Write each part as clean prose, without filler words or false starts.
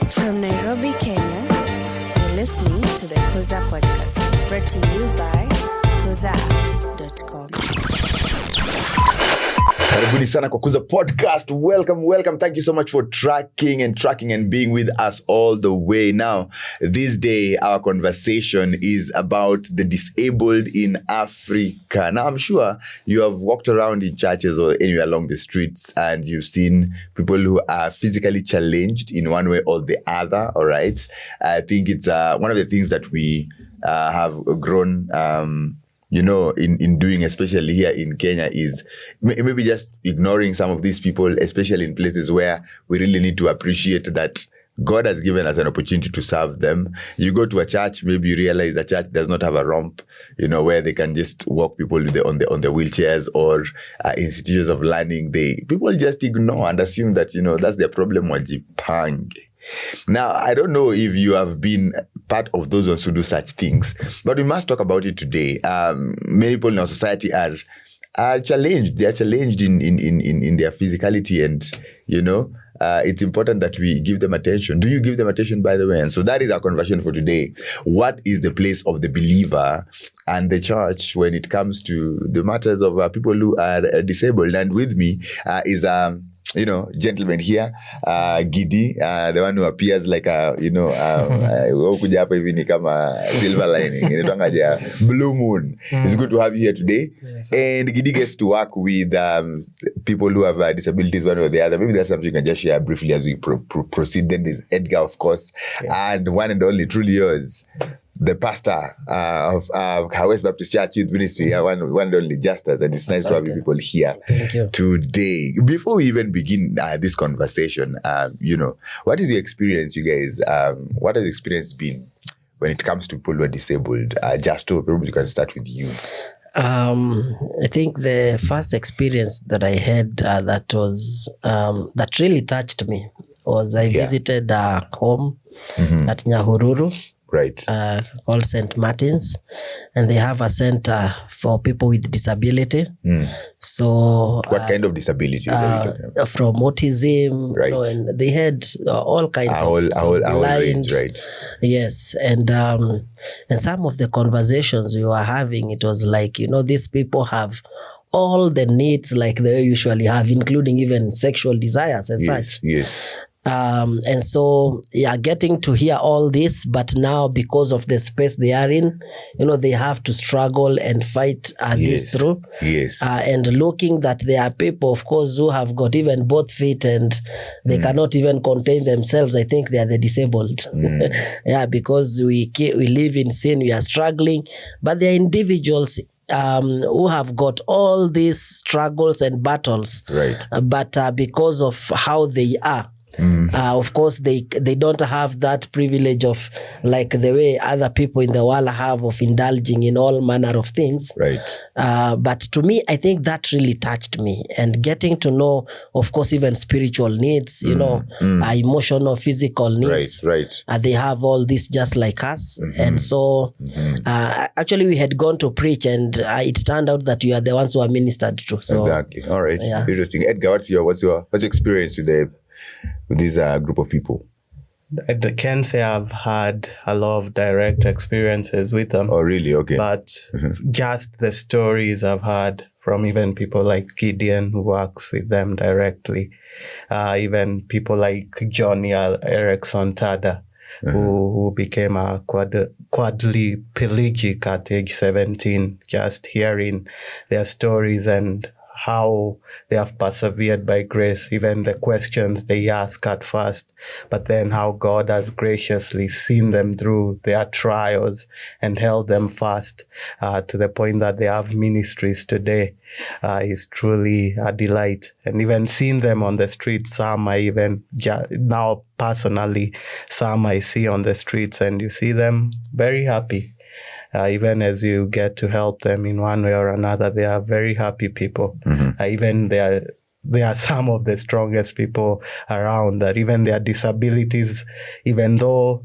From Nairobi, Kenya, you're listening to the Kuza Podcast, brought to you by kuza.com. Karibuni sana kwa Kuza Podcast. Welcome. Thank you so much for tracking and being with us all the way. Now, this day, our conversation is about the disabled in Africa. Now, I'm sure you have walked around in churches or anywhere along the streets and you've seen people who are physically challenged in one way or the other, all right? I think it's one of the things that we have grown in doing, especially here in Kenya, is maybe just ignoring some of these people, especially in places where we really need to appreciate that God has given us an opportunity to serve them. You go to a church, maybe you realize the church does not have a ramp, where they can just walk people on the wheelchairs, or institutions of learning. People just ignore and assume that, that's their problem, wajipange. Now, I don't know if you have been part of those ones who do such things, but we must talk about it today. Many people in our society are challenged. They are challenged in their physicality, and it's important that we give them attention. Do you give them attention, by the way? And so that is our conversation for today. What is the place of the believer and the church when it comes to the matters of people who are disabled? And with me is gentleman here, Gidi, the one who appears like kuja hapa hivi ni kama silver lining, blue moon. It's good to have you here today. Yes, and Gidi gets to work with people who have disabilities one or the other. Maybe that's something you can just share briefly as we proceed. Then there's Edgar, of course, and one and only, truly yours, the pastor of West Baptist Church Youth Ministry, one and only Justus, and it's nice to have you people here today. Before we even begin this conversation, what is your experience, you guys? What has your experience been when it comes to people who are disabled? Justo, probably you can start with you. I think the first experience that I had that really touched me was I visited a home at Nyahururu. Right. Called St. Martin's, and they have a center for people with disability. So what kind of disability are you talking about? From autism, right. And they had all kinds of blind range, right? Yes, and some of the conversations we were having, it was like, these people have all the needs like they usually have, including even sexual desires and such. Yes. And so, getting to hear all this, but now because of the space they are in, they have to struggle and fight this through. Yes. And looking that there are people, of course, who have got even both feet and they cannot even contain themselves. I think they are the disabled. Because we live in sin, we are struggling, but they are individuals who have got all these struggles and battles. Right. But because of how they are, of course, they don't have that privilege of like the way other people in the world have of indulging in all manner of things. Right. But to me, I think that really touched me, and getting to know, of course, even spiritual needs, emotional, physical needs. Right. They have all this just like us. And so actually we had gone to preach, and it turned out that you are the ones who are ministered to. So, exactly. All right. Yeah. Interesting. Edgar, what's your experience with this group of people? I can say I've had a lot of direct experiences with them. Oh, really? Okay. But just the stories I've heard from even people like Gideon, who works with them directly, even people like Johnny Erickson Tada, who became a quadriplegic at age 17, just hearing their stories and how they have persevered by grace, even the questions they ask at first, but then how God has graciously seen them through their trials and held them fast to the point that they have ministries today is truly a delight. And even seeing them on the streets, some I even now personally, some I see on the streets, and you see them very happy. Even as you get to help them in one way or another, they are very happy people. Even they are some of the strongest people around, that even their disabilities, even though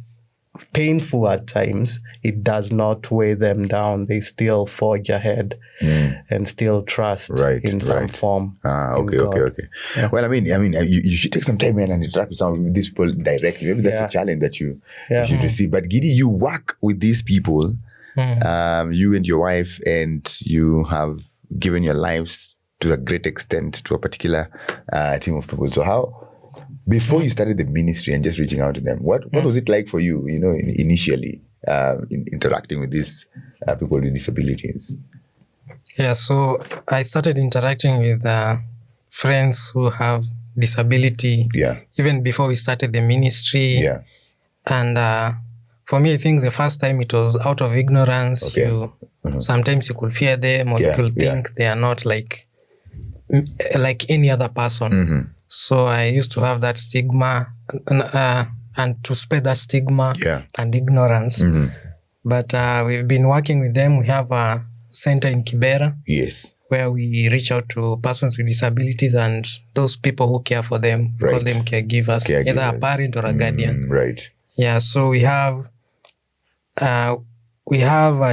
painful at times, it does not weigh them down. They still forge ahead and still trust in some form. Okay. Yeah. Well, I mean, you should take some time, man, and interact with some of these people directly. Maybe that's a challenge that you should receive. But Gidi, you work with these people, you and your wife, and you have given your lives to a great extent to a particular team of people. So how? Before you started the ministry and just reaching out to them, what was it like for you, initially in interacting with these people with disabilities? Yeah, so I started interacting with friends who have disability even before we started the ministry. Yeah. And for me, I think the first time it was out of ignorance. Okay. Sometimes you could fear them, or you could think they are not like any other person. So I used to have that stigma and to spread that stigma and ignorance. But we've been working with them. We have a center in Kibera. Yes. Where we reach out to persons with disabilities and those people who care for them. We call them caregivers, either a parent or a guardian. Right. Yeah, so we have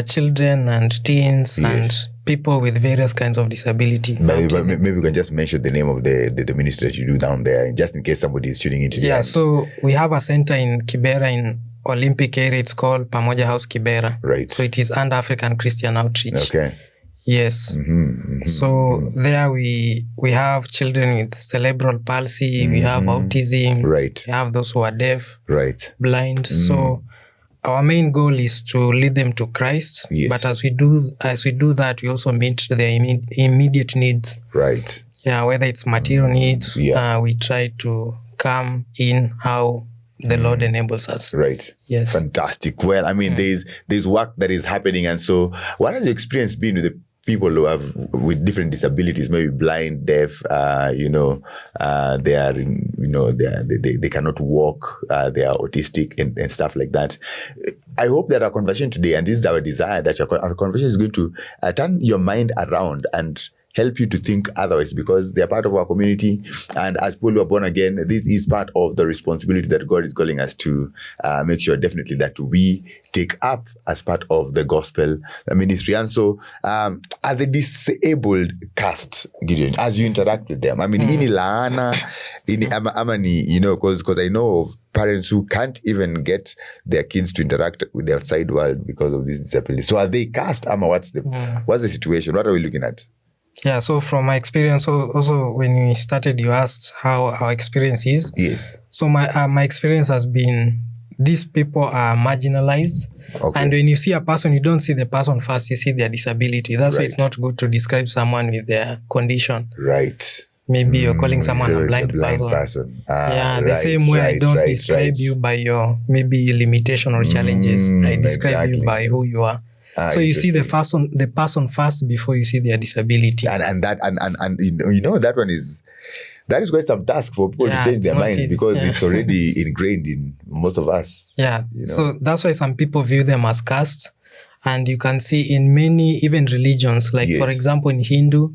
children and teens and people with various kinds of disability. Maybe we can just mention the name of the ministry that you do down there, just in case somebody is tuning into the end. So we have a center in Kibera in Olympic area. It's called Pamoja House Kibera. Right. So it is under African Christian Outreach. Okay. Yes. So there we have children with cerebral palsy, we have autism, right. We have those who are deaf, right, blind. So our main goal is to lead them to Christ. Yes. But as we do that, we also meet their immediate needs. Right. Yeah, whether it's material needs, we try to come in how the Lord enables us. Right. Yes. Fantastic. Well, I mean, there's work that is happening, and so what has your experience been with the people who have with different disabilities, maybe blind, deaf, they are, they cannot walk, they are autistic and stuff like that. I hope that our conversation today, and this is our desire, that our conversation is going to turn your mind around and help you to think otherwise, because they are part of our community. And as people who are born again, this is part of the responsibility that God is calling us to make sure definitely that we take up as part of the gospel ministry. And so, are the disabled cast, Gideon, as you interact with them? I mean, ini laana, amani, because I know of parents who can't even get their kids to interact with the outside world because of this disability. So are they cast? What's the situation? What are we looking at? Yeah, so from my experience, also when we started, you asked how our experience is. Yes. So my experience has been, these people are marginalized. Okay. And when you see a person, you don't see the person first, you see their disability. That's why it's not good to describe someone with their condition. Right. Maybe you're calling someone a blind person. The same way I don't describe you by your maybe limitation or challenges. I describe you by who you are. So you see the person first before you see their disability. And that one is quite some task for people to change their minds easy. Because it's already ingrained in most of us. Yeah. So that's why some people view them as caste. And you can see in many even religions, like for example in Hindu,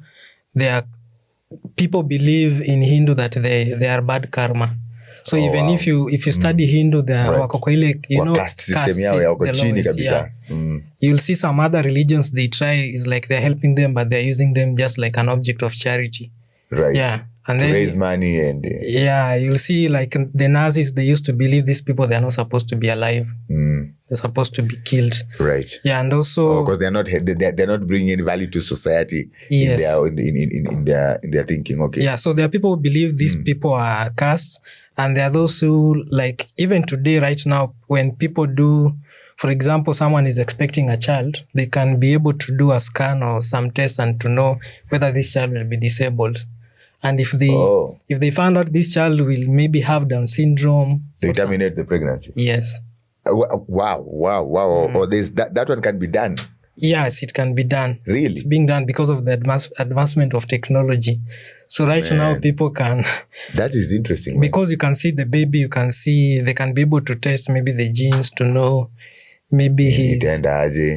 people believe in Hindu that they are bad karma. So even if you study Hindu, wako kwa ile caste system yao yako chini kabisa. You'll see some other religions they try is like they're helping them, but they're using them just like an object of charity. Right. Yeah. And to raise money and you'll see like the Nazis, they used to believe these people, they're not supposed to be alive. They're supposed to be killed. Right. Yeah, and also because they're not bringing any value to society in their thinking. Okay. Yeah, so there are people who believe these people are caste, and there are those who, like, even today, right now, when people do, for example, someone is expecting a child, they can be able to do a scan or some test and to know whether this child will be disabled. And if they find out this child will maybe have Down syndrome, they terminate the pregnancy. Yes. Wow. Or that one can be done. Yes, it can be done. Really? It's being done because of the advancement of technology. So now people can... That is interesting. Because you can see the baby, they can be able to test maybe the genes to know maybe he's...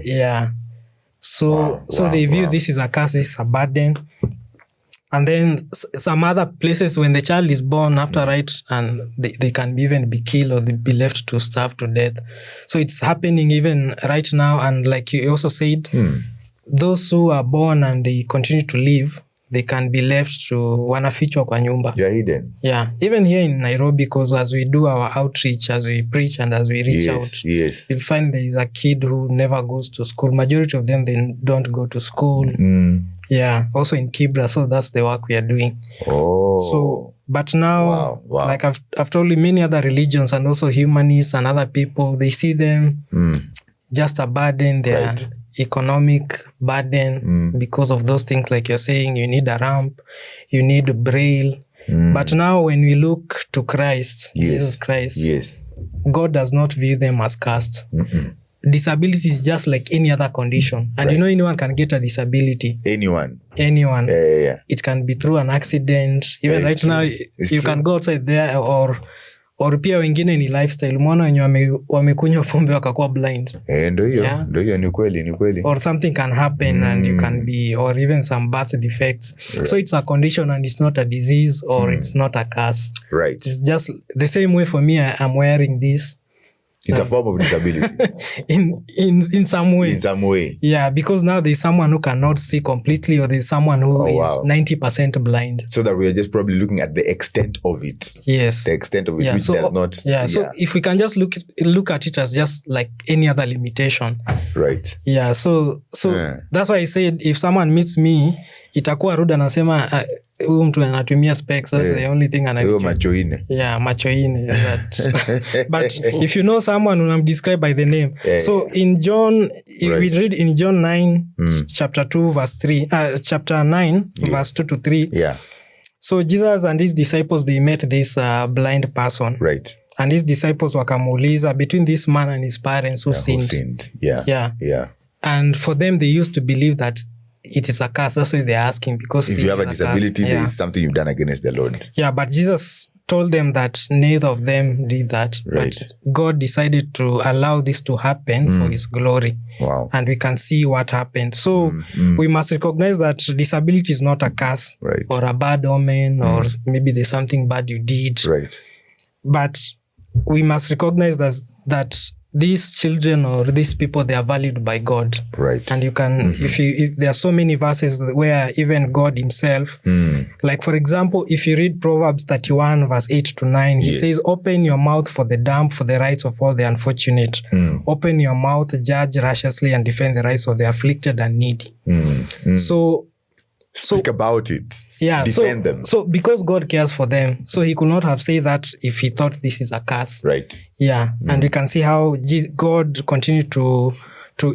Yeah. So they view this as a curse, this is a burden. And then some other places when the child is born after right, and they can even be killed or they be left to starve to death. So it's happening even right now. And like you also said, those who are born and they continue to live, they can be left to wanafichwa kwa nyumba. You're hidden. Yeah, even here in Nairobi, because as we do our outreach, as we preach and as we reach out, you'll find there is a kid who never goes to school. Majority of them, they don't go to school. Yeah, also in Kibra, so that's the work we are doing. So, but now, like I've told you, many other religions and also humanists and other people, they see them just a burden. They are economic burden because of those things, like you're saying, you need a ramp, you need braille. But now when we look to Christ, Jesus Christ, God does not view them as cursed. Disability is just like any other condition. And you know, anyone can get a disability. Anyone. Yeah. It can be through an accident. Even right now, you can go outside there or pia wengine ni lifestyle. Umeona wenye wamekunywa pombe wakakuwa blind. Ndio hiyo ni kweli. Or something can happen and you can be, or even some birth defects. So it's a condition and it's not a disease or it's not a curse. Right. It's just the same way for me, I'm wearing this. It's a form of disability. in some way. In some way. Yeah, because now there's someone who cannot see completely, or there's someone who is 90% blind. So that we are just probably looking at the extent of it. Yes. The extent of it, which does not... So if we can just look at it as just like any other limitation. Right. Yeah, so that's why I said, if someone meets me, itakuwa rude anasema, huyu mtu anatumia specs, that's the only thing anatumia. Macho ine. Yeah, macho ine. But if you know someone who I'm described by the name. So in John, we read in John 9, chapter 2, verse 3, chapter 9, verse 2 to 3. Yeah. So Jesus and his disciples, they met this blind person. Right. And his disciples wakamuuliza, between this man and his parents, who sinned? Yeah. And for them, they used to believe that it is a curse. That's why they're asking, because if you have a disability, there is something you've done against the Lord. Yeah, but Jesus told them that neither of them did that. Right. But God decided to allow this to happen for his glory. Wow. And we can see what happened. So we must recognize that disability is not a curse or a bad omen or maybe there's something bad you did. Right. But we must recognize that these children or these people, they are valued by God. Right. And you can, if there are so many verses where even God himself, like for example, if you read Proverbs 31 verse 8 to 9, he says, open your mouth for the dumb, for the rights of all the unfortunate. Open your mouth, judge righteously and defend the rights of the afflicted and needy. So speak about it. Yeah. Defend them. So because God cares for them, so he could not have said that if he thought this is a curse. Right. Yeah. And we can see how God continued to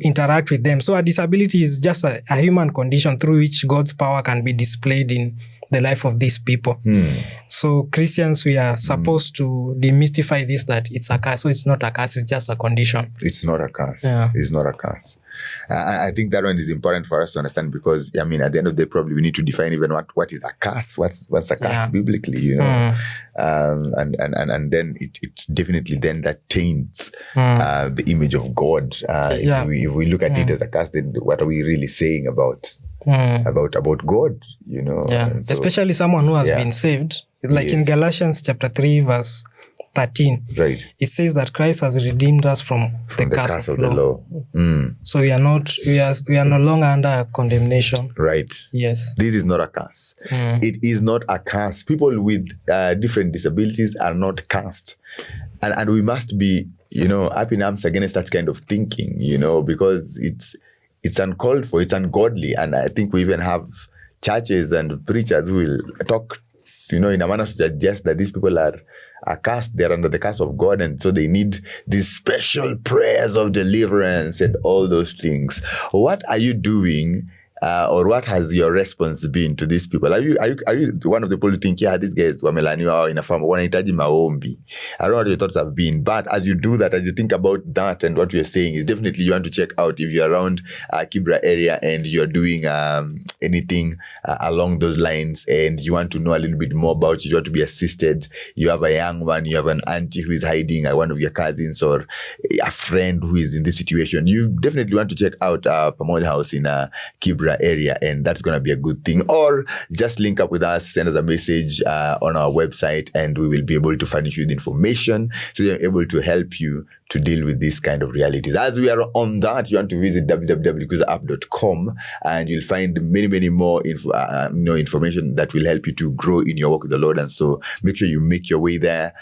interact with them. So a disability is just a human condition through which God's power can be displayed in the life of these people. So Christians, we are supposed to demystify this, that it's a curse. So it's not a curse, it's just a condition. It's not a curse. Yeah. It's not a curse. I think that one is important for us to understand, because I mean, at the end of the day, probably we need to define even what is a curse. What's a curse biblically, you know? And then it definitely then that taints the image of God. If we look at it as a curse, then what are we really saying about God, you know? Yeah, so, especially someone who has been saved. Like in Galatians chapter 3 verse 13, right, it says that Christ has redeemed us from the curse of the law. So we are no longer under condemnation. Right. Yes. This is not a curse. It is not a curse. People with different disabilities are not cursed. And we must be, up in arms against that kind of thinking, because it's uncalled for, it's ungodly. And I think we even have churches and preachers who will talk, in a manner to suggest that these people are cursed, they're under the curse of God, and so they need these special prayers of deliverance and all those things. What are you doing, or what has your response been to these people? Are you one of the people who think, these guys wamelaniwa inafaa wanahitaji maombi? I don't know what your thoughts have been, but as you do that, as you think about that and what we are saying, is definitely you want to check out if you're around Kibra area and you're doing anything along those lines, and you want to know a little bit more about it, you want to be assisted, you have a young one, you have an auntie who is hiding, one of your cousins, or a friend who is in this situation, you definitely want to check out Pamoja House in Kibra Kibra area, and that's going to be a good thing. Or just link up with us, send us a message on our website, and we will be able to furnish you with information so we're able to help you to deal with this kind of realities. As we are on that, you want to visit www.kuzaapp.com, and you'll find many more information that will help you to grow in your walk with the Lord. And so make sure you make your way there.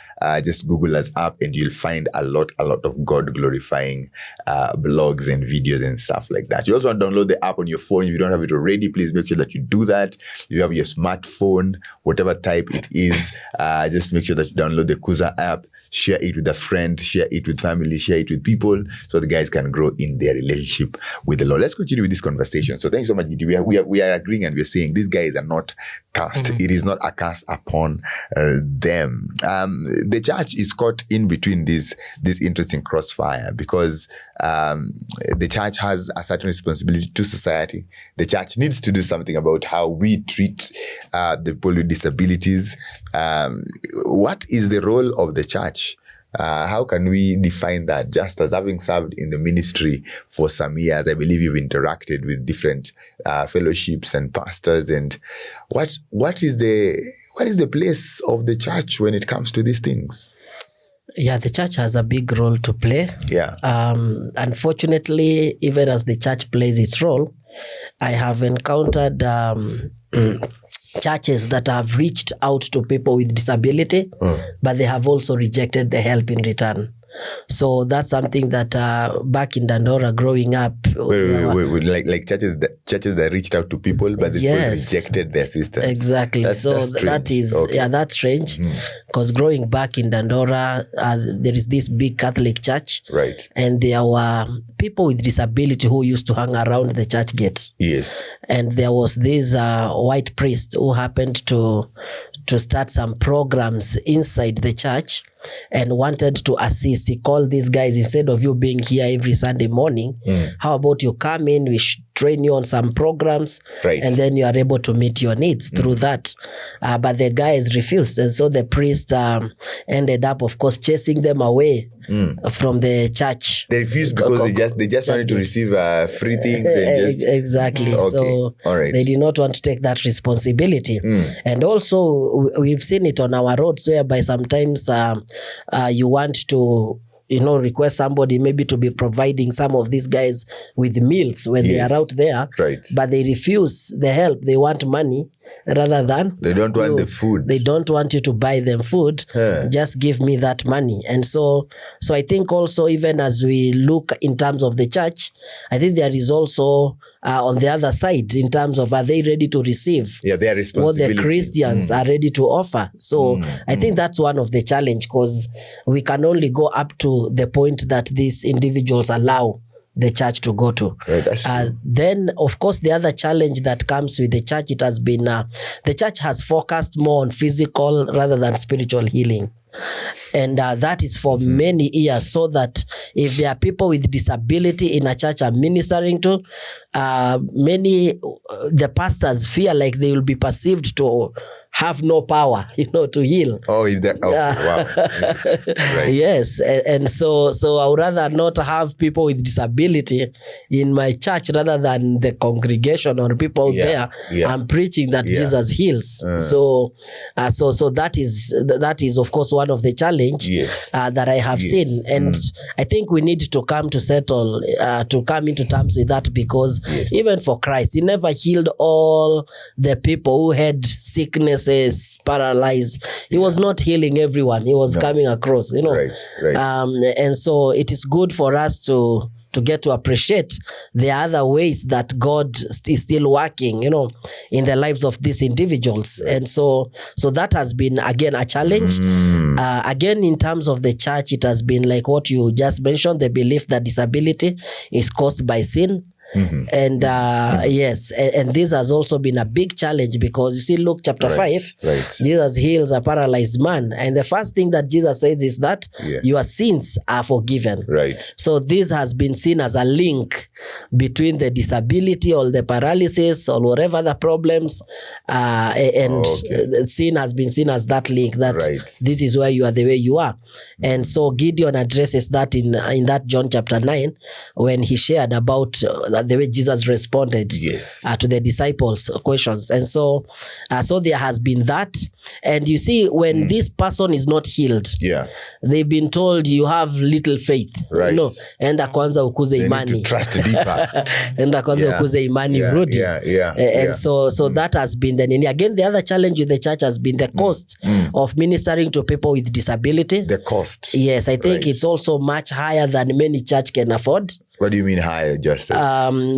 Just Google us up, and you'll find a lot of God glorifying blogs and videos and stuff like that. You also want to download the app on your phone. If you don't have it already, please make sure that you do that. You have your smartphone, whatever type it is, just make sure that you download the Kuza app. Share it with a friend, share it with family, share it with people, so the guys can grow in their relationship with the Lord. Let's continue with this conversation. So thank you so much. We are agreeing, and we're saying these guys are not cast. It is not a cast upon them. The church is caught in between this interesting crossfire, because the church has a certain responsibility to society. The church needs to do something about how we treat the people with disabilities. What is the role of the church? How can we define that? Just as having served in the ministry for some years, I believe you've interacted with different fellowships and pastors. And what is the place of the church when it comes to these things? Yeah, the church has a big role to play. Yeah. Unfortunately, even as the church plays its role, I have encountered churches that have reached out to people with disability, but they have also rejected the help in return. So that's something that back in Dandora growing up, wait, like churches that reached out to people, but they rejected the assistance. Exactly. That's that is okay. That's strange, because growing back in Dandora, there is this big Catholic church, right? And there were people with disability who used to hang around the church gate. Yes. And there was this white priest who happened to start some programs inside the church and wanted to assist. He called these guys, instead of you being here every Sunday morning, how about you come in, we train you on some programs, right, and then you are able to meet your needs through that. But the guys refused, and so the priest ended up, of course, chasing them away from the church. They refused because they just wanted to receive free things. And just, exactly. Okay. So all right, they did not want to take that responsibility. And also we've seen it on our roads, whereby sometimes you want to request somebody maybe to be providing some of these guys with meals when they are out there, right, but they refuse the help. They want money rather than they don't want the food. They don't want you to buy them food. Just give me that money. And so I think also, even as we look in terms of the church, I think there is also on the other side, in terms of, are they ready to receive their responsibility, what the Christians are ready to offer? So I think that's one of the challenge, because we can only go up to the point that these individuals allow the church to go to. Right, then, of course, the other challenge that comes with the church, it has been, the church has focused more on physical rather than spiritual healing. And that is for many years, so that if there are people with disability in a church I'm ministering to, the pastors fear like they will be perceived to have no power, to heal. Oh, is that? Oh, wow. Right. Yes, and so I would rather not have people with disability in my church rather than the congregation or people there. I'm preaching that Jesus heals. So that is of course one of the challenge that I have seen, and I think we need to come into terms with that, because even for Christ, he never healed all the people who had sicknesses, paralyzed. He was not healing everyone. He was coming across, Right. And so it is good for us to get to appreciate the other ways that God is still working, in the lives of these individuals. And so that has been, again, a challenge. Again, in terms of the church, it has been like what you just mentioned, the belief that disability is caused by sin. And yes, and this has also been a big challenge, because you see Luke chapter 5, Jesus heals a paralyzed man, and the first thing that Jesus says is that your sins are forgiven. Right. So this has been seen as a link between the disability or the paralysis or whatever the problems, and sin has been seen as that link, that this is why you are the way you are. And so Gideon addresses that in that John chapter 9, when he shared about the way Jesus responded Yes. to the disciples' questions. And so there has been that. And you see, when this person is not healed, Yeah. they've been told you have little faith. Right. Enda kwanza ukuze They need imani. to trust deeper. Enda kwanza Yeah. ukuze imani Yeah, urudi. yeah. So that has been the nini. Again, the other challenge with the church has been the cost of ministering to people with disability. The cost. Yes, I think Right. it's also much higher than many church can afford. What do you mean higher, Justin?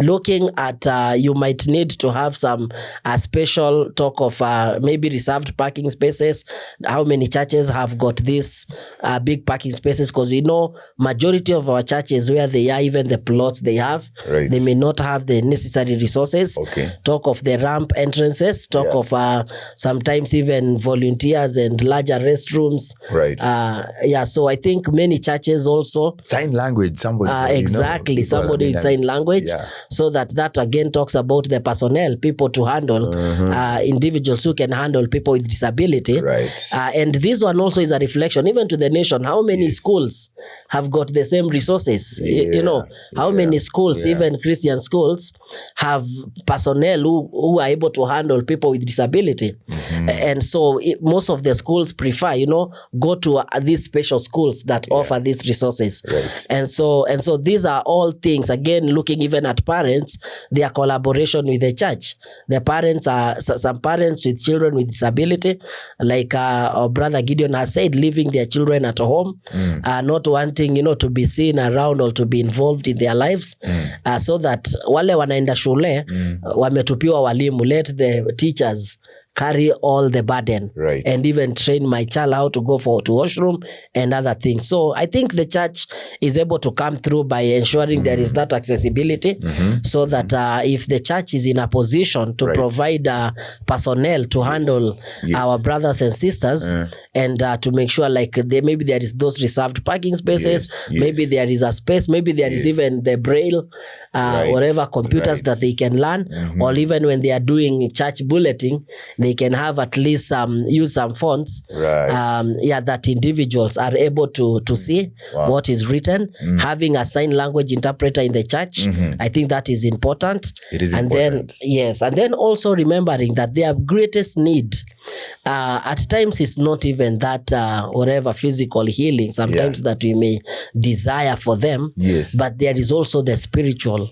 Looking at you might need to have some special talk of maybe reserved parking spaces. How many churches have got these big parking spaces? Because majority of our churches, where they are, even the plots they have, Right. they may not have the necessary resources. Okay. Talk of the ramp entrances, talk of sometimes even volunteers and larger restrooms. Right. So I think many churches also Sign language, somebody. exactly, people, somebody in sign language, yeah. so that again talks about the personnel, people to handle individuals who can handle people with disability. Right. And this one also is a reflection even to the nation. How many schools have got the same resources? How many schools, even Christian schools, have personnel who are able to handle people with disability? And so most of the schools prefer, go to these special schools that offer these resources. Right. And so these are all things, again, looking even at parents, their collaboration with the church. The parents are some parents with children with disability, like our brother Gideon has said, leaving their children at home, not wanting, to be seen around or to be involved in their lives, so that wale wanaenda shule, wametupiwa walimu, let the teachers carry all the burden, right, and even train my child how to go to washroom and other things. So I think the church is able to come through by ensuring there is that accessibility, so that if the church is in a position to provide personnel to handle our brothers and sisters, and to make sure maybe there is those reserved parking spaces, maybe there is a space, maybe there is even the braille, whatever computers that they can learn, or even when they are doing church bulleting, they can have at least use some fonts, that individuals are able to see what is written. Having a sign language interpreter in the church, I think that is important. It is important. And then also remembering that their greatest need at times is not even that whatever physical healing sometimes that we may desire for them, but there is also the spiritual,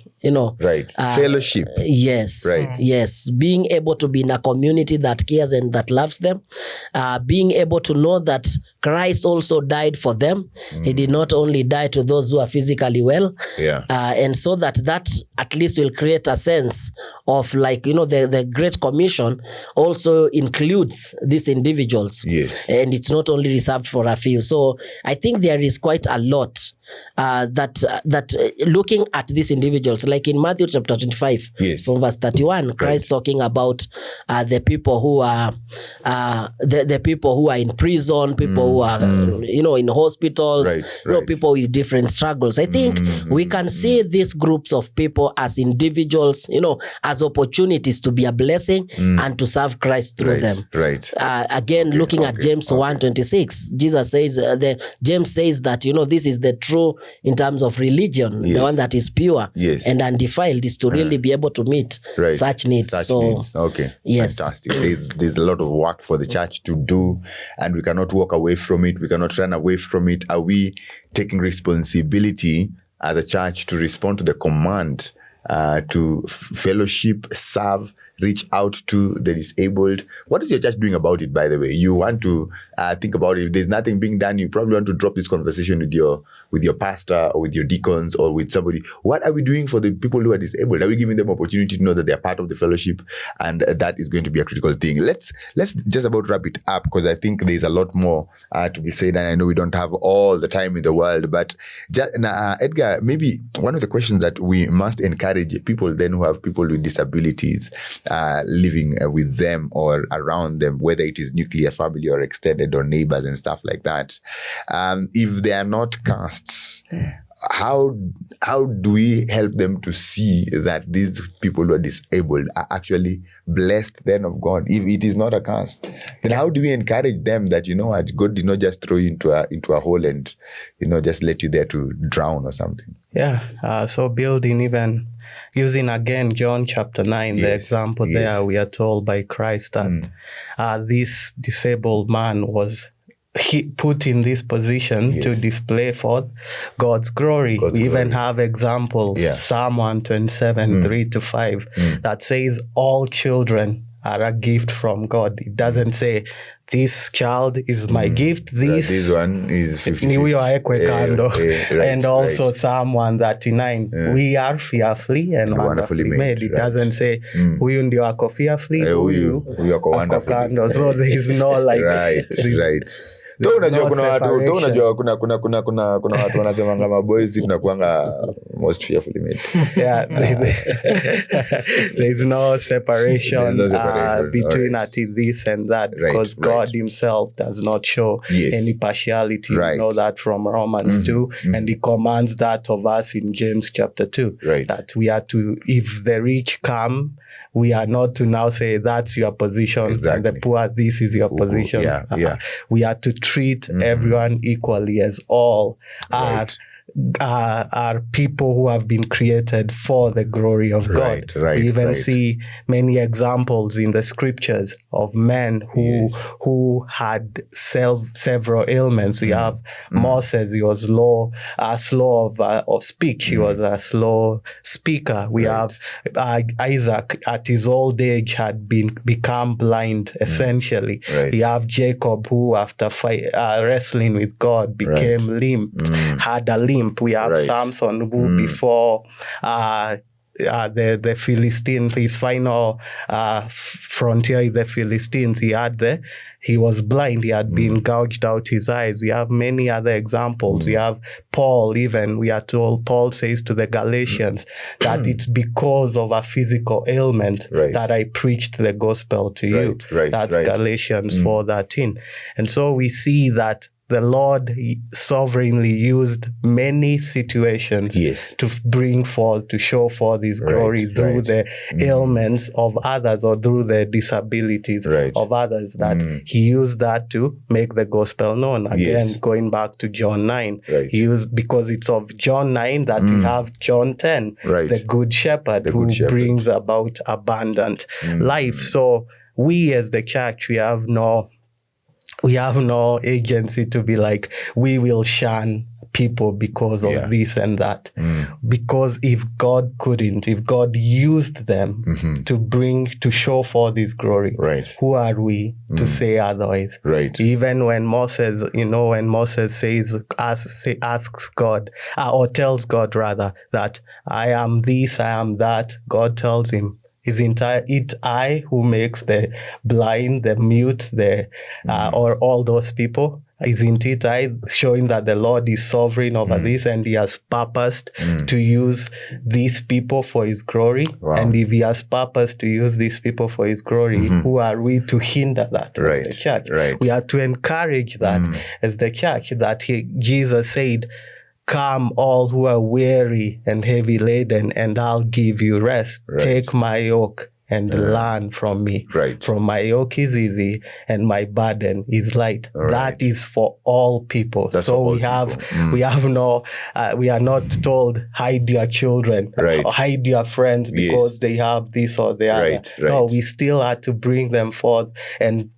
fellowship. Yes, being able to be in a community that cares and that loves them, being able to know that Christ also died for them. He did not only die to those who are physically well, and so that at least will create a sense of the Great Commission also includes these individuals, and it's not only reserved for a few. So I think there is quite a lot that looking at these individuals, like in Matthew chapter 25, from verse 31, Christ talking about the people who are the people who are in prison, people who are in hospitals, people with different struggles. I think we can see these groups of people as individuals, as opportunities to be a blessing and to serve Christ through them. Again, looking at James 1:26, Jesus says, James says that this is the true in terms of religion, the one that is pure and undefiled, is to really be able to meet such needs. Fantastic. There's a lot of work for the church to do, and we cannot walk away from it. We cannot run away from it. Are we taking responsibility as a church to respond to the command to fellowship, serve, reach out to the disabled? What is your church doing about it, by the way? You want to think about it. If there's nothing being done, you probably want to drop this conversation with your pastor or with your deacons or with somebody. What are we doing for the people who are disabled? Are we giving them opportunity to know that they're part of the fellowship? And that is going to be a critical thing. Let's just about wrap it up, because I think there's a lot more to be said, and I know we don't have all the time in the world. But Edgar, maybe one of the questions that we must encourage people then who have people with disabilities living with them or around them, whether it is nuclear family or extended or neighbors and stuff like that, if they are not casts, how do we help them to see that these people who are disabled are actually blessed then of God? If it is not a curse, then how do we encourage them that, what, God did not just throw you into a hole and, just let you there to drown or something? Yeah. So building, even using again John chapter 9, the example there, we are told by Christ that this disabled man was put in this position to display forth God's glory. We even have examples, Psalm 127, 3-5, that says all children are a gift from God. It doesn't say this child is my gift, this one is 50-50. And also Psalm 139, we are fearfully and wonderfully made. It doesn't say huyu ndio ako fearfully, huyu ako wonderfully kando. So there is no like right. Unajua kuna watu wanasemanga maboys tunakuanga most fearfully made. Yeah, there's no separation, between this and that, because God himself does not show any partiality. We know that from Romans 2, and he commands that of us in James chapter 2, that we are to, if the rich come, we are not to now say that's your position, and the poor, this is your position. We are to treat everyone equally, as all are people who have been created for the glory of God. We even see many examples in the scriptures of men who had several ailments. We have Moses, he was slow of speech. He was a slow speaker. We have Isaac, at his old age, had become blind, essentially. We have Jacob, who after wrestling with God became limp, had a limp. We have Samson, who before the Philistines, his final frontier, the Philistines, he was blind. He had been gouged out his eyes. We have many other examples. We have Paul, even, we are told, Paul says to the Galatians that it's because of a physical ailment that I preached the gospel to you. That's Galatians 4:13. And so we see that the Lord sovereignly used many situations to bring forth, to show forth his glory through the ailments of others, or through the disabilities of others, that he used that to make the gospel known. Again, going back to John 9, he used, because it's of John 9 that we have John 10, the good shepherd, who brings about abundant life. So we as the church, we have no agency to be like, we will shun people because of this and that. Because if God used them to show forth his glory, who are we to say otherwise? Even when Moses, asks God, or tells God rather, that I am this, I am that, God tells him, isn't it I who makes the blind, the mute, or all those people? Isn't it I, showing that the Lord is sovereign over this, and he has purposed to use these people for his glory? And if he has purposed to use these people for his glory, who are we to hinder that as the church? We are to encourage that as the church, that Jesus said, come all who are weary and heavy laden, and I'll give you rest. Take my yoke and learn from me. From my yoke is easy and my burden is light. That is for all people. So we are not told hide your children or hide your friends because they have this or the other. No, we still have to bring them forth and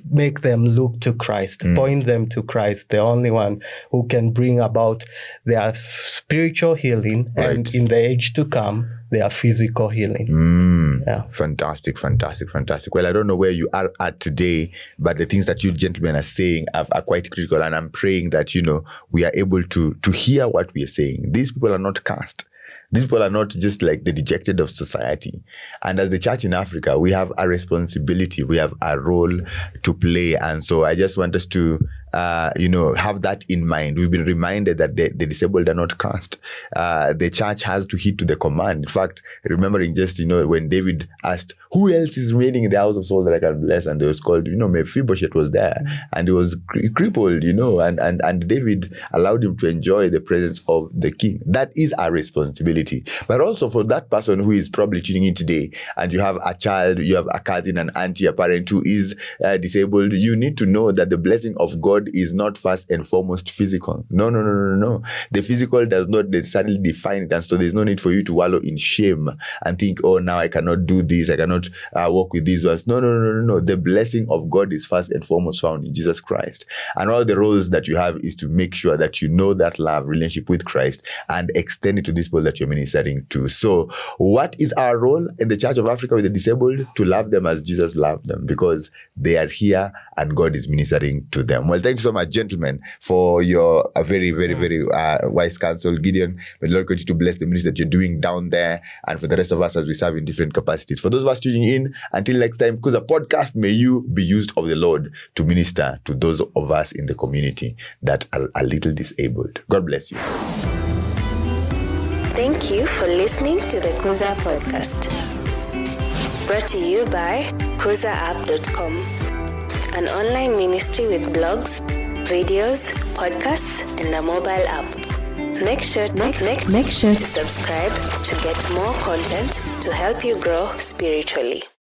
make them look to Christ, point them to Christ, the only one who can bring about their spiritual healing and in the age to come, their physical healing. Fantastic. Well, I don't know where you are at today, but the things that you gentlemen are saying are quite critical, and I'm praying that, we are able to hear what we are saying. These people are not cast. These people are not just like the dejected of society. And as the church in Africa, we have a responsibility. We have a role to play. And so I just want us to have that in mind. We've been reminded that the disabled are not cursed. The church has to heed to the command. In fact, remembering just, when David asked, who else is remaining in the house of Saul that I can bless? And they was called, Mephibosheth was there, and he was crippled, and David allowed him to enjoy the presence of the king. That is our responsibility. But also for that person who is probably tuning in today, and you have a child, you have a cousin, an auntie, a parent who is disabled, you need to know that the blessing of God is not first and foremost physical. No. The physical does not necessarily define it, and so there's no need for you to wallow in shame and think, oh, now I cannot do this, I cannot walk with these ones. No. The blessing of God is first and foremost found in Jesus Christ. And all the roles that you have is to make sure that you know that love, relationship with Christ, and extend it to these people that you're ministering to. So what is our role in the Church of Africa with the disabled? To love them as Jesus loved them, because they are here and God is ministering to them. Well, thank you so much, gentlemen, for your very, very, very wise counsel. Gideon, may the Lord continue to bless the ministry that you're doing down there, and for the rest of us as we serve in different capacities. For those of us tuning in, until next time, because a podcast, may you be used of the Lord to minister to those of us in the community that are a little disabled. God bless you. Thank you for listening to the Kuza Podcast. Brought to you by KuzaApp.com, an online ministry with blogs, videos, podcasts, and a mobile app. Make sure to subscribe to get more content to help you grow spiritually.